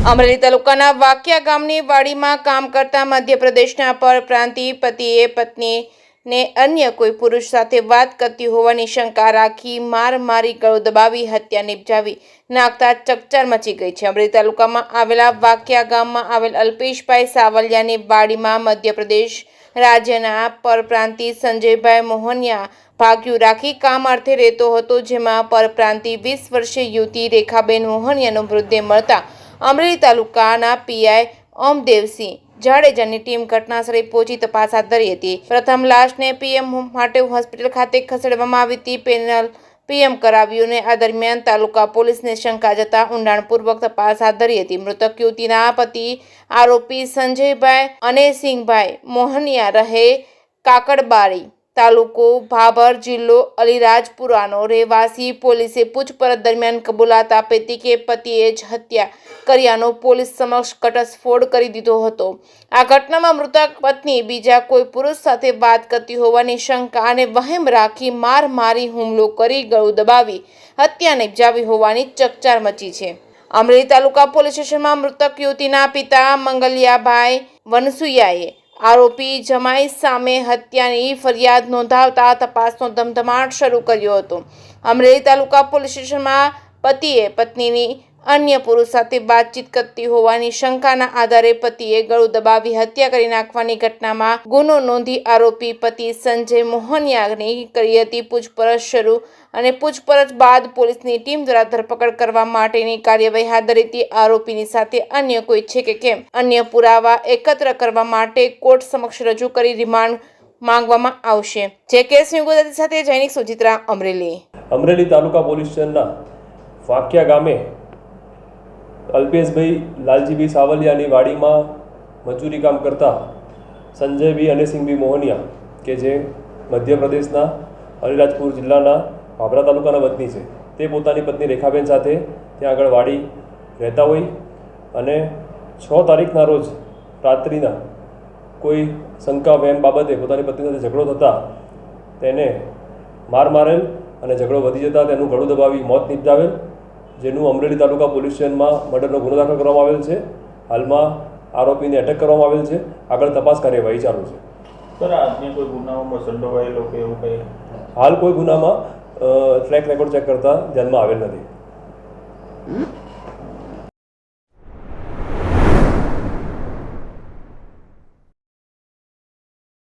અમરેલી તાલુકાના વાકિયા ગામની વાડીમાં કામ કરતા મધ્યપ્રદેશના પરપ્રાંતીય પતિએ પત્નીને અન્ય કોઈ પુરુષ સાથે વાત કરતી હોવાની શંકા રાખી માર મારી ગળું દબાવી હત્યા નિપજાવી નાખતા ચકચાર મચી ગઈ છે. અમરેલી તાલુકામાં આવેલા વાકિયા ગામમાં આવેલ અલ્પેશભાઈ સાવલિયાની વાડીમાં મધ્યપ્રદેશ રાજ્યના પરપ્રાંતીય સંજયભાઈ મોહનિયા ભાગ્યું રાખી કામ અર્થે રહેતો હતો, જેમાં પરપ્રાંતીય 20 વર્ષીય યુવતી રેખાબેન મોહનિયાનો મૃતદેહ મળતા અમરેલી તાલુકાના પીઆઈ ઓમદેવસિંહ જાડેજાની ટીમ ઘટનાસ્થળે પહોંચી તપાસ હાથ ધરી હતી. પ્રથમ લાશને પીએમ માટે હોસ્પિટલ ખાતે ખસેડવામાં આવી હતી. પેનલ પીએમ કરાવ્યું અને આ દરમિયાન તાલુકા પોલીસને શંકા જતા ઊંડાણપૂર્વક તપાસ હાથ ધરી હતી. મૃતક યુવતીના પતિ આરોપી સંજયભાઈ અનેસિંહભાઈ મોહનિયા રહે કાકડબારી, તાલુકો ભાભર, જિલ્લો અલીરાજપુરાનો રહેવાસી. પોલીસે પૂછપરછ દરમિયાન કબૂલાત આપી હતી કે પતિએ જ હત્યા કર્યાનો પોલીસ સમક્ષ ઘટસ્ફોટ કરી દીધો હતો. આ ઘટનામાં મૃતક પત્ની બીજા કોઈ પુરુષ સાથે વાત કરતી હોવાની શંકા અને વહેમ રાખી માર મારી હુમલો કરી ગળું દબાવી હત્યા નિપજાવી હોવાની ચકચાર મચી છે. અમરેલી તાલુકા પોલીસ સ્ટેશનમાં મૃતક યુવતીના પિતા મંગલિયાભાઈ વનસુયાએ આરોપી જમાઈ સામે હત્યાની ફરિયાદ નોંધાવતા તપાસનો ધમધમાટ શરૂ કર્યો હતો. અમરેલી તાલુકા પોલીસ સ્ટેશનમાં પતિએ પત્નીની અન્ય પુરુષ સાથે વાતચીત કરતી હોવાની શંકાના આધારે પતિએ ગળું દબાવી હત્યા કરી નાખવાની ઘટનામાં ગુનો નોંધી આરોપી પતિ સંજય મોહનિયાની કરી હતી પૂછપરછ શરૂ અને પૂછપરછ બાદ પોલીસની ટીમ દ્વારા ધરપકડ કરવા માટેની કાર્યવાહી હાથ ધરી હતી. આરોપીની સાથે અન્ય કોઈ છે કે કેમ અન્ય પુરાવા એકત્ર કરવા માટે કોર્ટ સમક્ષ રજૂ કરી રિમાન્ડ માંગવામાં આવશે. જે કેસની ગુજરાતી સાથે જૈનિક સુચિત્રા અમરેલી તાલુકા પોલીસ સ્ટેશનના વાકિયા ગામે અલ્પેશભાઈ લાલજીભાઈ સાવલિયાની વાડીમાં મજૂરી કામ કરતા સંજયભાઈ અનેસિંહભાઈ મોહનિયા કે જે મધ્યપ્રદેશના અલીરાજપુર જિલ્લાના ભાભરા તાલુકાના વતની છે, તે પોતાની પત્ની રેખાબેન સાથે ત્યાં આગળ વાડી રહેતા હોય અને 6 તારીખના રોજ રાત્રિના કોઈ શંકા વહેમ બાબતે પોતાની પત્ની સાથે ઝઘડો થતાં તેને માર મારેલ અને ઝઘડો વધી જતાં તેનું ગળું દબાવી મોત નિપજાવેલ, જેનું અમરેલી તાલુકા પોલીસ સ્ટેશનમાં મર્ડરનો ગુનો દાખલ કરવામાં આવેલ છે. હાલમાં આરોપીને અટક કરવામાં આવેલ છે. આગળ તપાસ કાર્યવાહી ચાલુ છે. સર, આજની કોઈ ગુનાઓમાં સંડોવાયેલો કે એવું કંઈ હાલ કોઈ ગુનામાં ટ્રેક રેકોર્ડ ચેક કરતા ધ્યાનમાં આવેલ નથી.